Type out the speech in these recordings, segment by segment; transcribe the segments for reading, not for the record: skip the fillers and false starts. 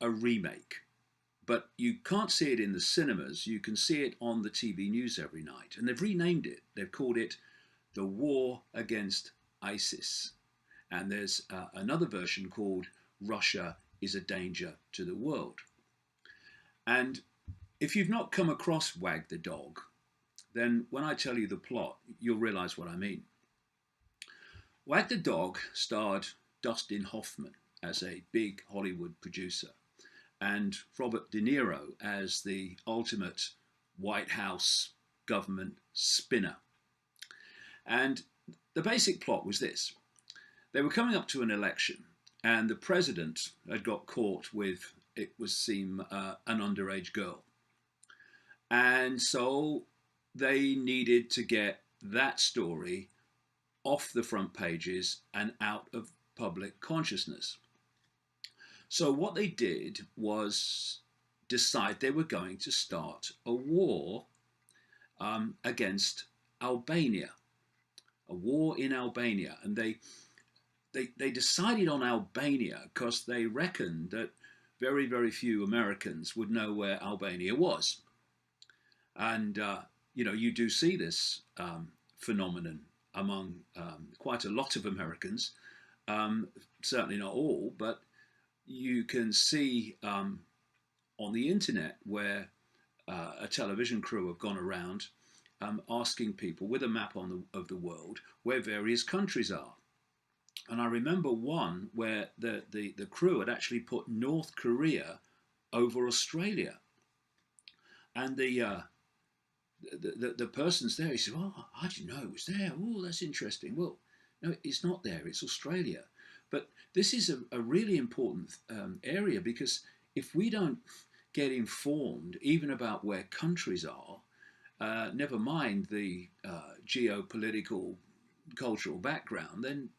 a remake, but you can't see it in the cinemas. You can see it on the TV news every night. And they've renamed it. They've called it The War Against ISIS. And there's another version called Russia is a Danger to the World. And if you've not come across Wag the Dog, then when I tell you the plot, you'll realize what I mean. Wag the Dog starred Dustin Hoffman as a big Hollywood producer and Robert De Niro as the ultimate White House government spinner. And the basic plot was this. They were coming up to an election and the president had got caught with, it would seem, an underage girl. And so they needed to get that story off the front pages and out of public consciousness. So what they did was decide they were going to start a war against Albania, a war in Albania. And they decided on Albania because they reckoned that very, very few Americans would know where Albania was. And, you know, you do see this phenomenon among quite a lot of Americans, certainly not all, but you can see on the internet where a television crew have gone around asking people with a map of the world where various countries are. And I remember one where the crew had actually put North Korea over Australia. And the person's there, he said, "Oh, I didn't know it was there. Oh, that's interesting." Well, no, it's not there, it's Australia. But this is a really important area, because if we don't get informed even about where countries are, never mind the geopolitical, cultural background, then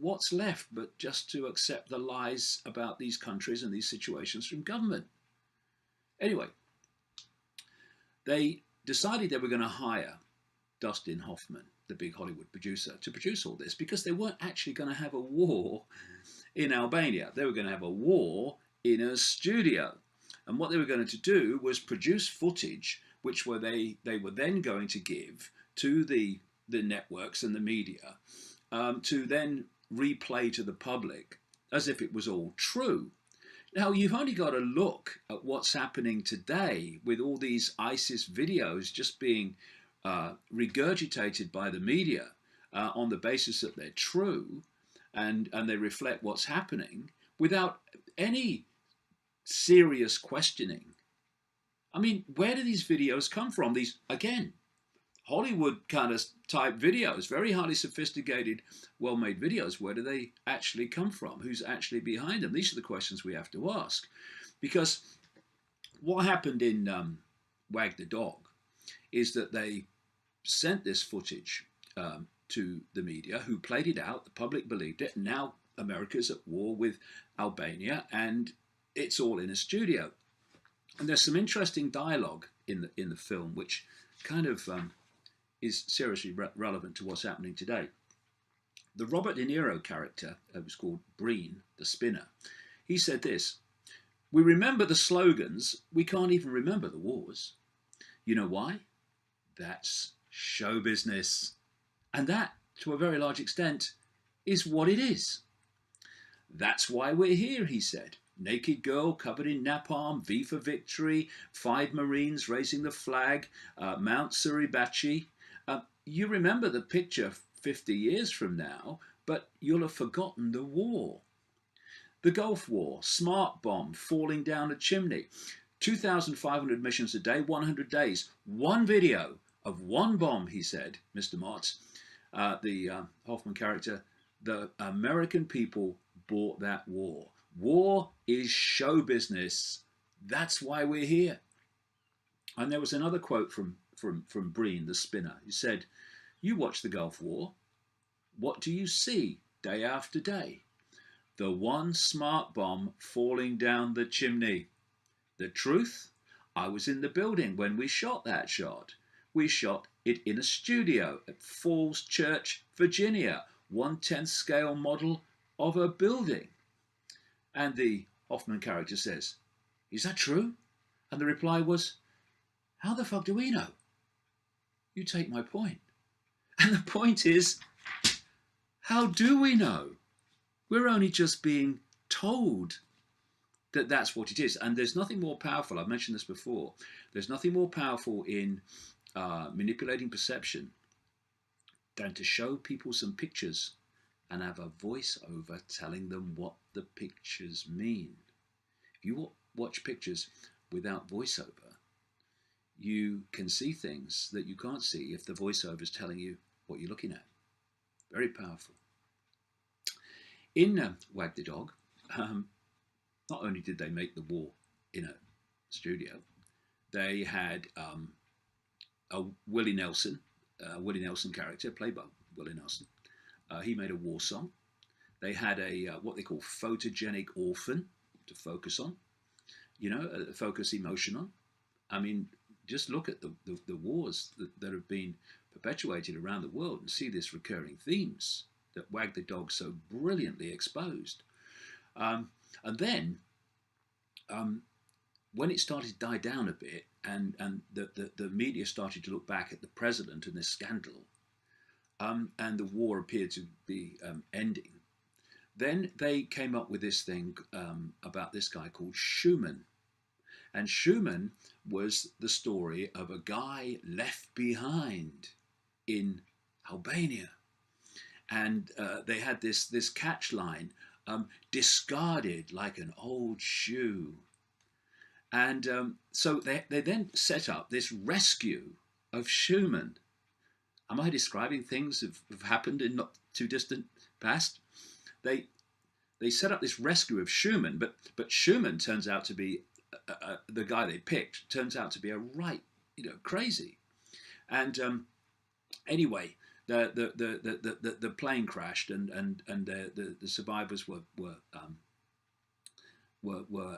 what's left but just to accept the lies about these countries and these situations from government? Anyway, they decided they were going to hire Dustin Hoffman, the big Hollywood producer, to produce all this, because they weren't actually going to have a war in Albania. They were going to have a war in a studio. And what they were going to do was produce footage which they were then going to give to the networks and the media to then replay to the public as if it was all true. Now, you've only got to look at what's happening today with all these ISIS videos just being regurgitated by the media on the basis that they're true and they reflect what's happening without any serious questioning. I mean, where do these videos come from? These, again, Hollywood kind of type videos, very highly sophisticated, well-made videos. Where do they actually come from? Who's actually behind them? These are the questions we have to ask. Because what happened in Wag the Dog is that they sent this footage to the media, who played it out. The public believed it. And now America's at war with Albania, and it's all in a studio. And there's some interesting dialogue in the film, which kind of is seriously relevant to what's happening today. The Robert De Niro character, was called Breen, the spinner, he said this: "We remember the slogans, we can't even remember the wars. You know why? That's show business. And that, to a very large extent, is what it is. That's why we're here," he said. "Naked girl covered in napalm, V for victory, 5 Marines raising the flag, Mount Suribachi. You remember the picture 50 years from now, but you'll have forgotten the war. The Gulf War, smart bomb falling down a chimney, 2,500 missions a day, 100 days. One video of one bomb," he said, Mr. Mott, the Hoffman character. "The American people bought that war. War is show business. That's why we're here." And there was another quote from Breen, the spinner. He said, "You watch the Gulf War. What do you see day after day? The one smart bomb falling down the chimney. The truth? I was in the building when we shot that shot. We shot it in a studio at Falls Church, Virginia, 1/10 scale model of a building." And the Hoffman character says, "Is that true?" And the reply was, "How the fuck do we know? You take my point." And the point is, how do we know? We're only just being told that that's what it is. And there's nothing more powerful, I've mentioned this before, there's nothing more powerful in manipulating perception than to show people some pictures and have a voiceover telling them what the pictures mean. If you watch pictures without voiceover, you can see things that you can't see if the voiceover is telling you what you're looking at. Very powerful. In Wag the Dog, not only did they make the war in a studio, they had a Willie Nelson character played by Willie Nelson. He made a war song. They had a what they call photogenic orphan to focus on, focus emotion on. I mean, just look at the wars that have been perpetuated around the world and see this recurring themes that Wag the Dog so brilliantly exposed. And then when it started to die down a bit and the media started to look back at the president and this scandal, and the war appeared to be ending, then they came up with this thing about this guy called Schumann. And Schumann was the story of a guy left behind in Albania. And they had this catch line, discarded like an old shoe. And so they then set up this rescue of Schumann. Am I describing things that have happened in not too distant past? They set up this rescue of Schumann, but Schumann turns out to be the guy they picked turns out to be a right, crazy. And anyway, the plane crashed, and the survivors were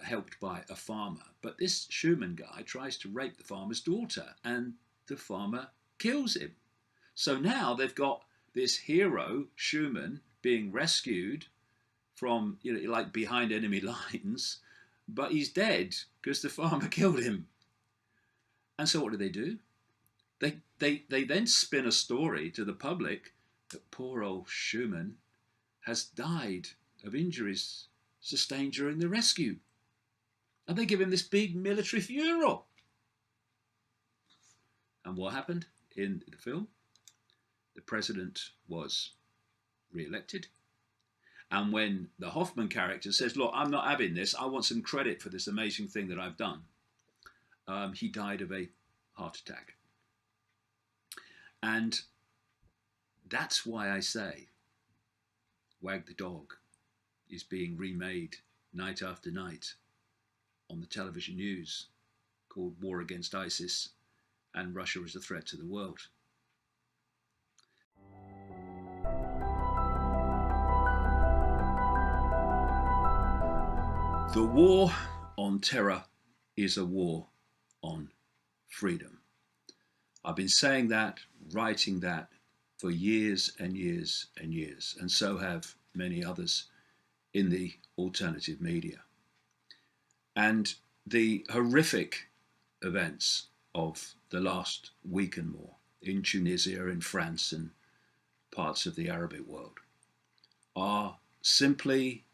helped by a farmer. But this Schumann guy tries to rape the farmer's daughter, and the farmer kills him. So now they've got this hero Schumann being rescued from like behind enemy lines, but he's dead because the farmer killed him. And so what do? They then spin a story to the public that poor old Schumann has died of injuries sustained during the rescue. And they give him this big military funeral. And what happened in the film? The president was re-elected. And when the Hoffman character says, "Look, I'm not having this. I want some credit for this amazing thing that I've done," he died of a heart attack. And that's why I say Wag the Dog is being remade night after night on the television news, called War Against ISIS and Russia as a Threat to the World. The war on terror is a war on freedom. I've been saying that, writing that for years and years and years, and so have many others in the alternative media. And the horrific events of the last week and more in Tunisia, in France, and parts of the Arabic world are simply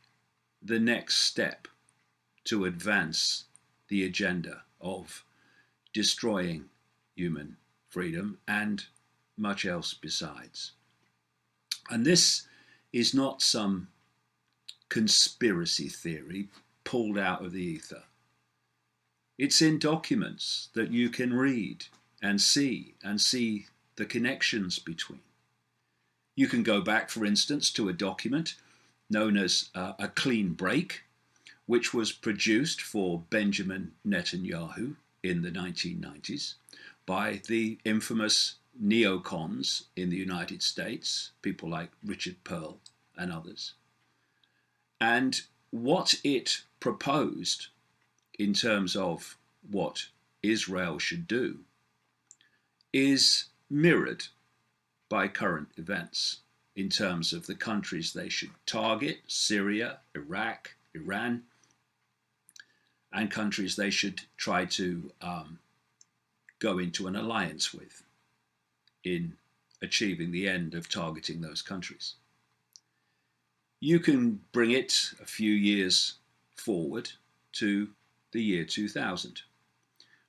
the next step to advance the agenda of destroying human freedom and much else besides. And this is not some conspiracy theory pulled out of the ether. It's in documents that you can read and see the connections between. You can go back, for instance, to a document known as a clean break, which was produced for Benjamin Netanyahu in the 1990s by the infamous neocons in the United States, people like Richard Pearl and others. And what it proposed in terms of what Israel should do is mirrored by current events in terms of the countries they should target: Syria, Iraq, Iran, and countries they should try to go into an alliance with in achieving the end of targeting those countries. You can bring it a few years forward to the year 2000,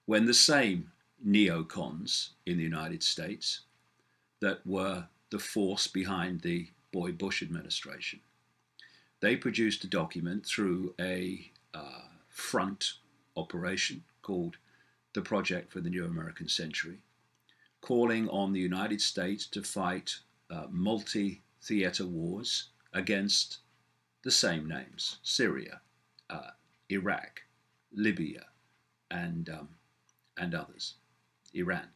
when the same neocons in the United States that were the force behind the Bush administration, they produced a document through a front operation called the Project for the New American Century, calling on the United States to fight multi-theater wars against the same names: Syria, Iraq, Libya, and others, Iran.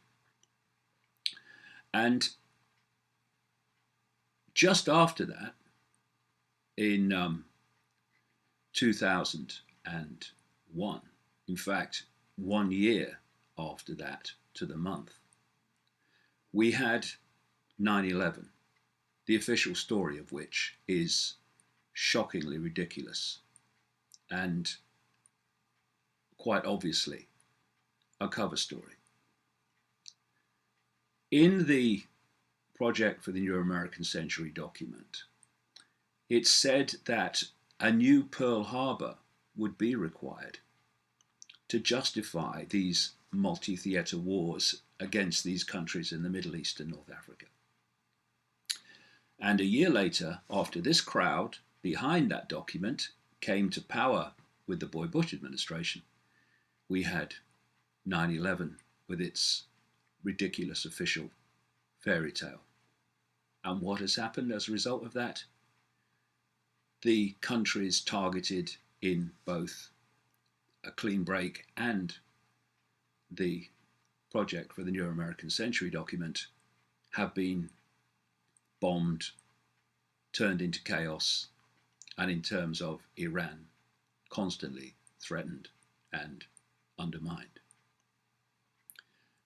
And just after that, in 2001, in fact, 1 year after that to the month, we had 9/11, the official story of which is shockingly ridiculous and quite obviously a cover story. In the Project for the New American Century document, it said that a new Pearl Harbor would be required to justify these multi-theater wars against these countries in the Middle East and North Africa. And a year later, after this crowd behind that document came to power with the Bush administration, we had 9/11 with its ridiculous official fairy tale. And what has happened as a result of that? The countries targeted in both a clean break and the Project for the New American Century document have been bombed, turned into chaos, and in terms of Iran, constantly threatened and undermined.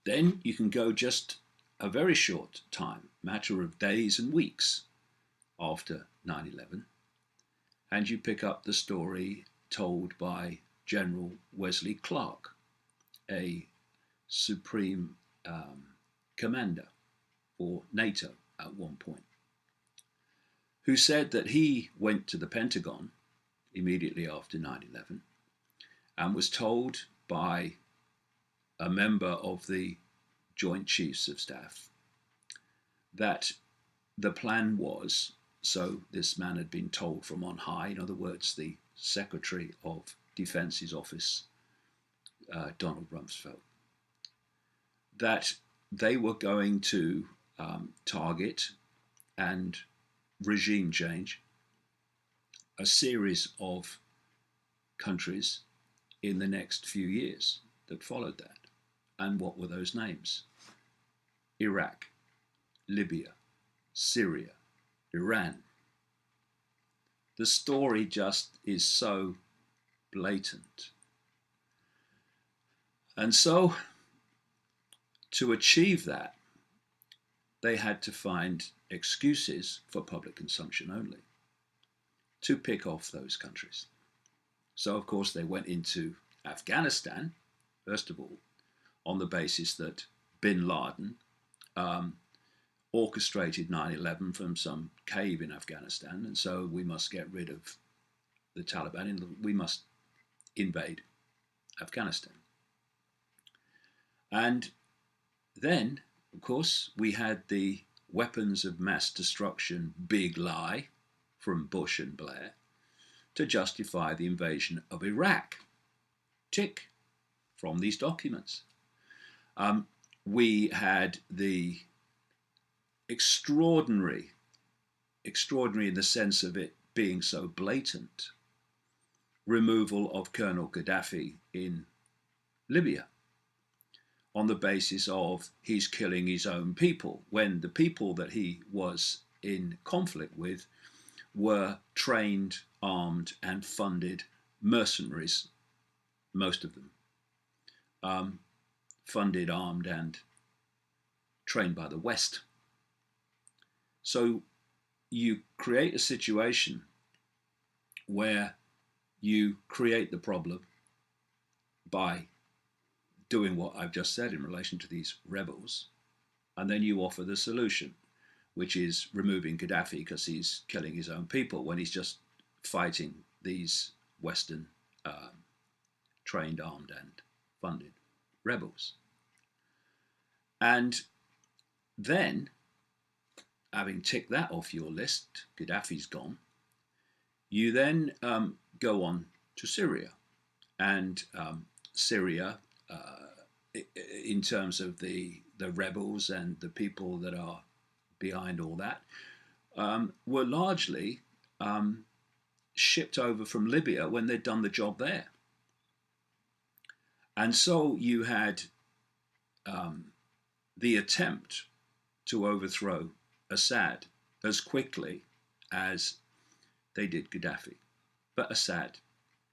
Then you can go just a very short time, matter of days and weeks after 9/11, and you pick up the story told by General Wesley Clark, a supreme commander for NATO at one point, who said that he went to the Pentagon immediately after 9/11 and was told by a member of the Joint Chiefs of Staff that the plan was, so this man had been told from on high, in other words, the Secretary of Defense's office, Donald Rumsfeld, that they were going to target and regime change a series of countries in the next few years that followed that. And what were those names? Iraq, Libya, Syria, Iran. The story just is so blatant. And so, to achieve that, they had to find excuses for public consumption only to pick off those countries. So, of course, they went into Afghanistan, first of all, on the basis that bin Laden orchestrated 9/11 from some cave in Afghanistan, and so we must get rid of the Taliban, and we must invade Afghanistan. And then, of course, we had the weapons of mass destruction big lie from Bush and Blair to justify the invasion of Iraq. Tick, from these documents. We had the extraordinary in the sense of it being so blatant, removal of Colonel Gaddafi in Libya on the basis of he's killing his own people, when the people that he was in conflict with were trained, armed, and funded mercenaries, most of them. Funded, armed, and trained by the West. So you create a situation where you create the problem, by doing what I've just said in relation to these rebels, and then you offer the solution, which is removing Gaddafi because he's killing his own people when he's just fighting these Western trained, armed, and funded rebels. And then, having ticked that off your list, Gaddafi's gone, you then go on to Syria. And Syria, in terms of the rebels and the people that are behind all that, were largely shipped over from Libya when they'd done the job there. And so you had the attempt to overthrow Assad as quickly as they did Gaddafi. But Assad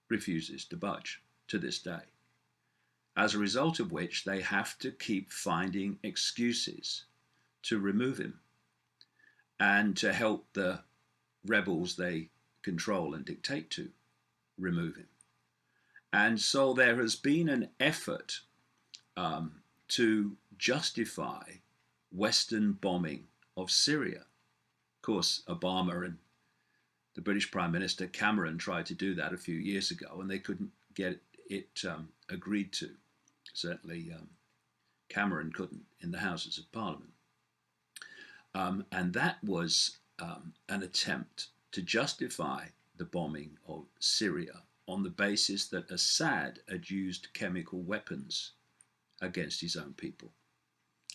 refuses to budge to this day, as a result of which they have to keep finding excuses to remove him and to help the rebels they control and dictate to remove him. And so there has been an effort to justify Western bombing of Syria. Of course, Obama and the British Prime Minister Cameron tried to do that a few years ago, and they couldn't get it agreed to. Certainly, Cameron couldn't in the Houses of Parliament. And that was an attempt to justify the bombing of Syria on the basis that Assad had used chemical weapons against his own people.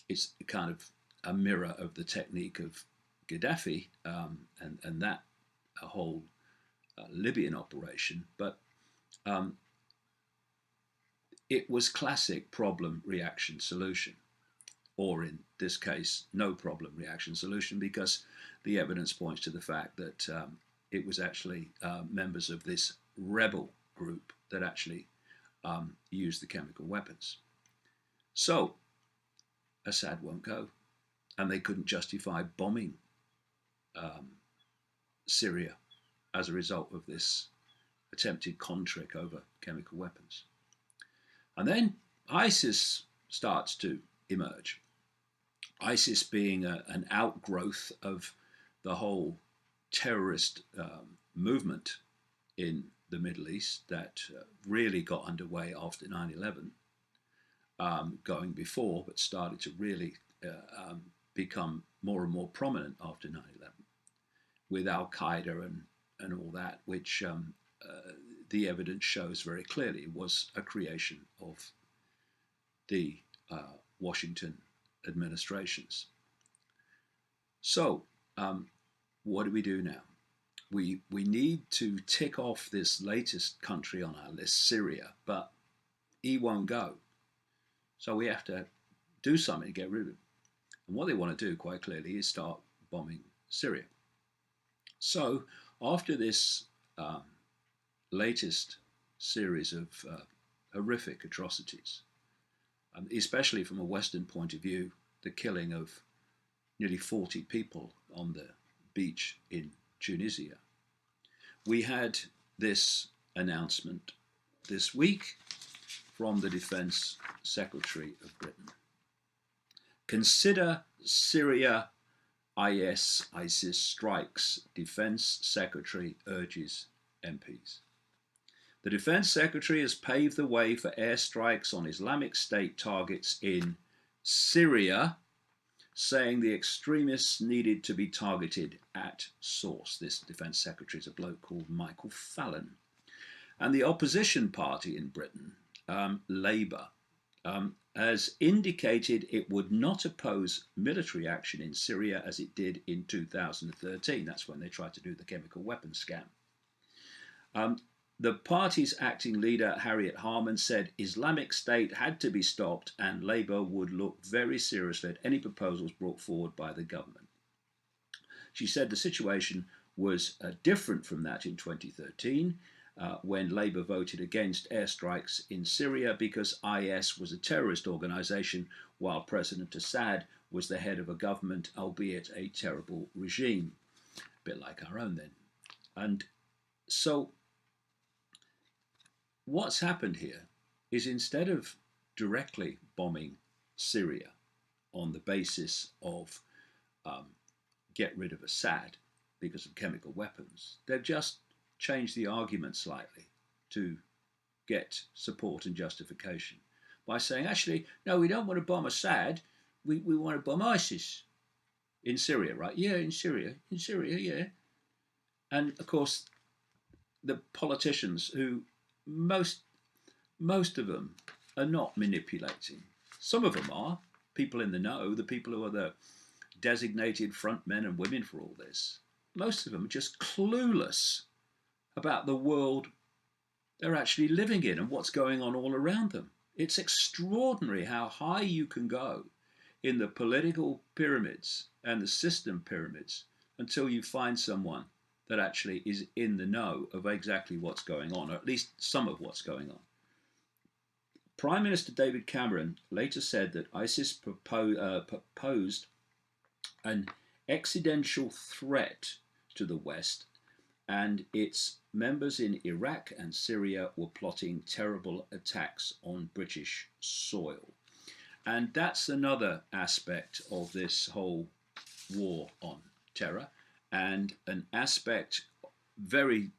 It's kind of a mirror of the technique of Gaddafi and that a whole Libyan operation, but it was classic problem, reaction, solution, or in this case, no problem, reaction, solution, because the evidence points to the fact that it was actually members of this rebel group that actually used the chemical weapons. So Assad won't go, and they couldn't justify bombing Syria as a result of this attempted con-trick over chemical weapons. And then ISIS starts to emerge. ISIS being an outgrowth of the whole terrorist movement in the Middle East that really got underway after 9/11, going before, but started to really become more and more prominent after 9/11, with Al-Qaeda and all that, which the evidence shows very clearly was a creation of the Washington administrations. So what do we do now? We need to tick off this latest country on our list, Syria, but he won't go. So we have to do something to get rid of him. And what they want to do, quite clearly, is start bombing Syria. So after this latest series of horrific atrocities, especially from a Western point of view, the killing of nearly 40 people on the beach in Tunisia, we had this announcement this week from the Defence Secretary of Britain. Consider Syria ISIS strikes, Defence Secretary urges MPs. The Defence Secretary has paved the way for airstrikes on Islamic State targets in Syria, saying the extremists needed to be targeted at source. This Defence Secretary is a bloke called Michael Fallon. And the opposition party in Britain, Labour, has indicated it would not oppose military action in Syria as it did in 2013. That's when they tried to do the chemical weapons scam. The party's acting leader, Harriet Harman, said Islamic State had to be stopped and Labour would look very seriously at any proposals brought forward by the government. She said the situation was different from that in 2013, when Labour voted against airstrikes in Syria because IS was a terrorist organisation, while President Assad was the head of a government, albeit a terrible regime. A bit like our own then. And so what's happened here is instead of directly bombing Syria on the basis of um, get rid of Assad because of chemical weapons, they've just changed the argument slightly to get support and justification by saying, actually, no, we don't want to bomb Assad, we want to bomb ISIS in Syria, right? Yeah, in Syria, yeah. And of course, the politicians who most of them are not manipulating. Some of them are people in the know, the people who are the designated front men and women for all this. Most of them are just clueless about the world they're actually living in and what's going on all around them. It's extraordinary how high you can go in the political pyramids and the system pyramids until you find someone that actually is in the know of exactly what's going on, or at least some of what's going on. Prime Minister David Cameron later said that ISIS posed an existential threat to the West, and its members in Iraq and Syria were plotting terrible attacks on British soil. And that's another aspect of this whole war on terror, and an aspect, very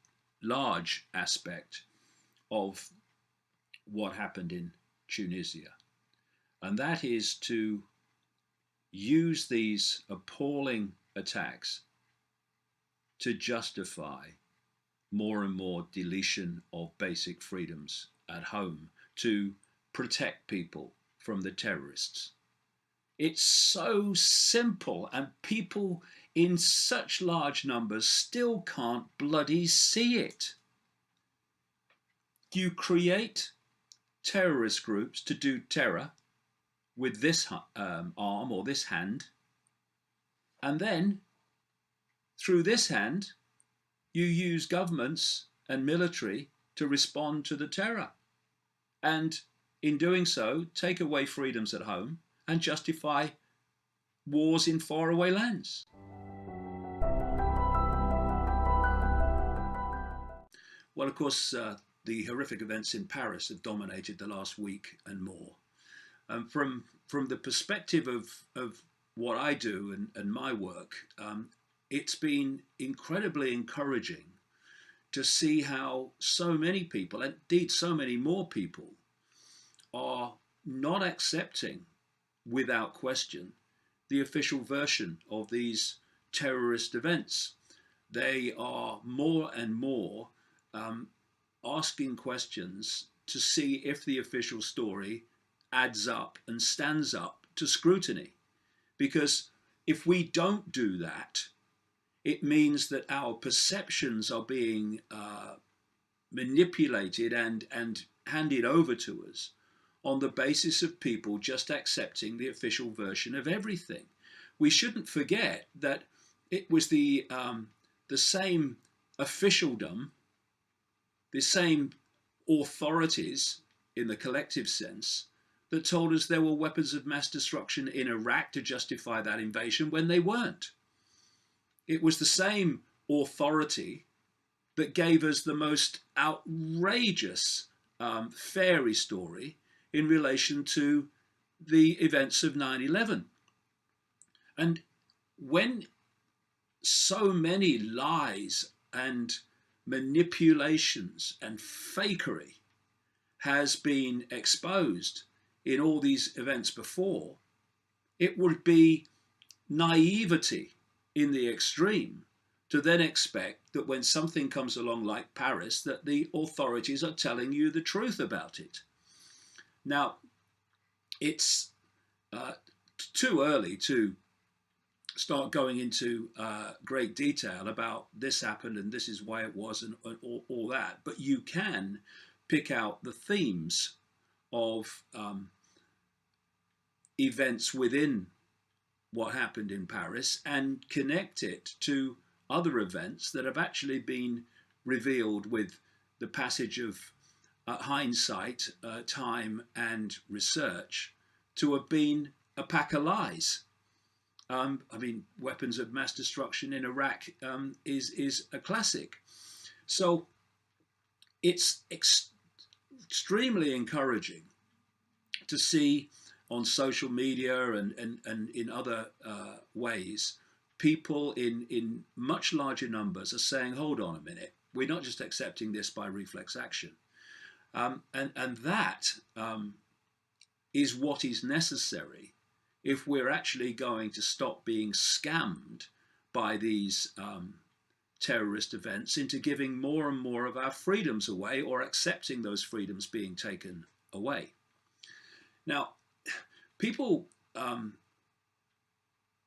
large aspect, of what happened in Tunisia. And that is to use these appalling attacks to justify more and more deletion of basic freedoms at home, to protect people from the terrorists. It's so simple, and people in such large numbers still can't bloody see it. You create terrorist groups to do terror with this arm or this hand, and then through this hand you use governments and military to respond to the terror, and in doing so take away freedoms at home and justify wars in faraway lands. Well, of course, the horrific events in Paris have dominated the last week and more. From the perspective of what I do and my work, it's been incredibly encouraging to see how so many people, indeed so many more people, are not accepting without question the official version of these terrorist events. They are more and more asking questions to see if the official story adds up and stands up to scrutiny. Because if we don't do that, it means that our perceptions are being manipulated and handed over to us on the basis of people just accepting the official version of everything. We shouldn't forget that it was the same officialdom, the same authorities in the collective sense, that told us there were weapons of mass destruction in Iraq to justify that invasion when they weren't. It was the same authority that gave us the most outrageous fairy story in relation to the events of 9/11. And when so many lies and manipulations and fakery has been exposed in all these events before, it would be naivety in the extreme to then expect that when something comes along like Paris, that the authorities are telling you the truth about it. Now, it's too early to start going into great detail about this happened and this is why it was and all that, but you can pick out the themes of events within what happened in Paris and connect it to other events that have actually been revealed with the passage of hindsight, time and research to have been a pack of lies. I mean, weapons of mass destruction in Iraq is a classic. So it's extremely encouraging to see on social media and in other ways, people in much larger numbers are saying, hold on a minute, we're not just accepting this by reflex action. And that is what is necessary if we're actually going to stop being scammed by these terrorist events into giving more and more of our freedoms away, or accepting those freedoms being taken away. Now, people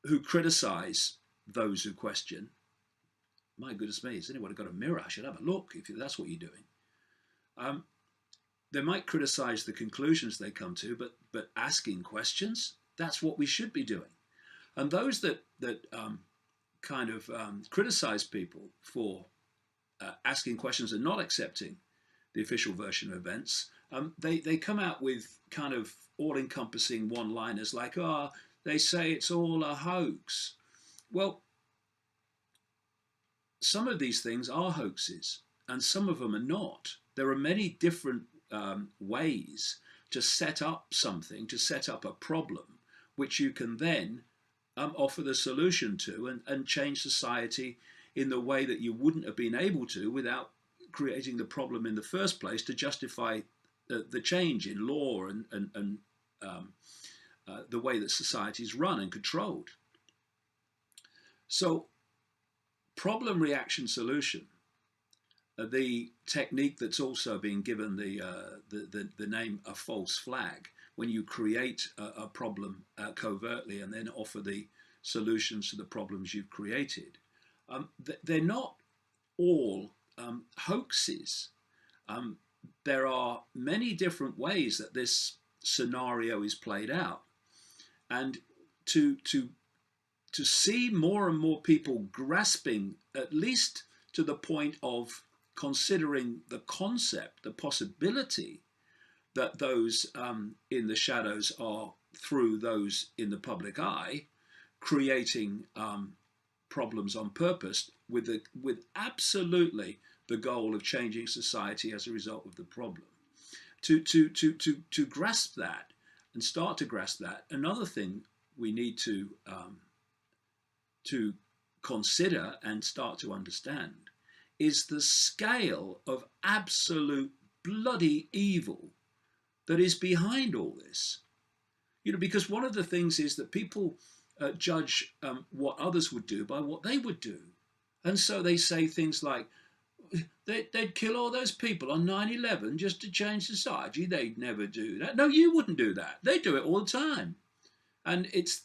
who criticize those who question, my goodness me, has anyone got a mirror? I should have a look if that's what you're doing. They might criticize the conclusions they come to, but asking questions, that's what we should be doing. And those that criticize people for asking questions and not accepting the official version of events, they come out with kind of all-encompassing one-liners like, they say it's all a hoax. Well, some of these things are hoaxes and some of them are not. There are many different ways to set up something, to set up a problem, which you can then offer the solution to and change society in the way that you wouldn't have been able to without creating the problem in the first place to justify the change in law and the way that society is run and controlled. So problem, reaction, solution, the technique that's also been given the name a false flag, when you create a problem covertly and then offer the solutions to the problems you've created. They're not all hoaxes. There are many different ways that this scenario is played out. And to see more and more people grasping, at least to the point of considering the concept, the possibility that those in the shadows are, through those in the public eye, creating problems on purpose with absolutely the goal of changing society as a result of the problem. To grasp that and start to grasp that, another thing we need to consider and start to understand is the scale of absolute bloody evil that is behind all this. Because one of the things is that people judge what others would do by what they would do. And so they say things like, they'd kill all those people on 9/11 just to change society. They'd never do that. No, you wouldn't do that. They do it all the time. And it's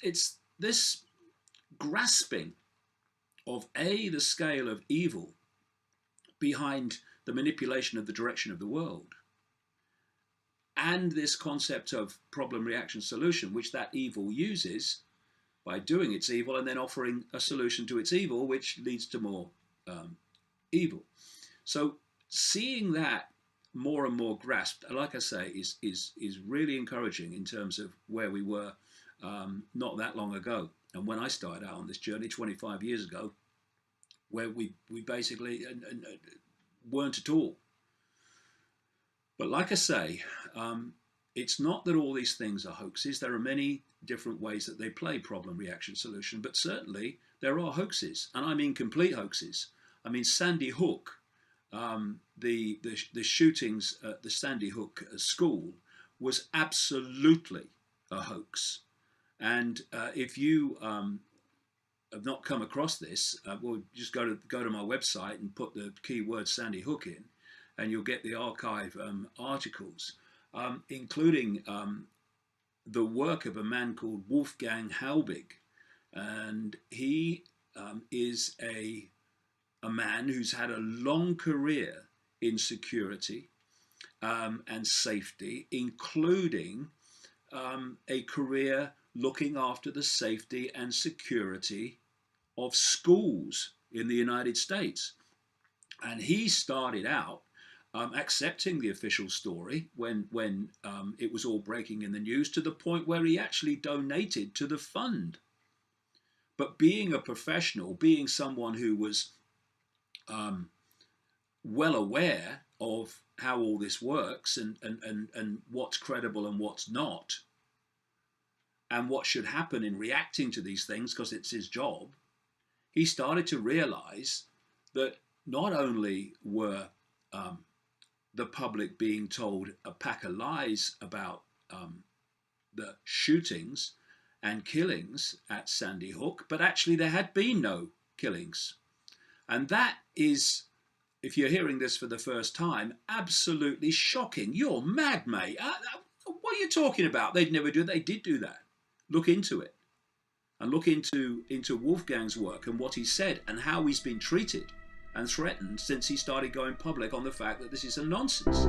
this grasping of the scale of evil behind the manipulation of the direction of the world, and this concept of problem, reaction, solution, which that evil uses by doing its evil and then offering a solution to its evil, which leads to more evil. So seeing that more and more grasped, like I say, is really encouraging in terms of where we were not that long ago. And when I started out on this journey 25 years ago, where we basically weren't at all. But like I say, it's not that all these things are hoaxes. There are many different ways that they play problem, reaction, solution, but certainly there are hoaxes, and I mean complete hoaxes. I mean, Sandy Hook, the shootings at the Sandy Hook school was absolutely a hoax. And if you have not come across this, well, just go to my website and put the keyword Sandy Hook in, and you'll get the archive articles, including the work of a man called Wolfgang Halbig. And he is a man who's had a long career in security and safety, including a career looking after the safety and security of schools in the United States. And he started out accepting the official story when it was all breaking in the news, to the point where he actually donated to the fund. But being a professional, being someone who was well aware of how all this works and what's credible and what's not, and what should happen in reacting to these things, because it's his job, he started to realize that not only were the public being told a pack of lies about the shootings and killings at Sandy Hook, but actually there had been no killings. And that is, if you're hearing this for the first time, absolutely shocking. You're mad, mate. What are you talking about? They'd never do that. They did do that. Look into it. And look into Wolfgang's work and what he said and how he's been treated and threatened since he started going public on the fact that this is a nonsense.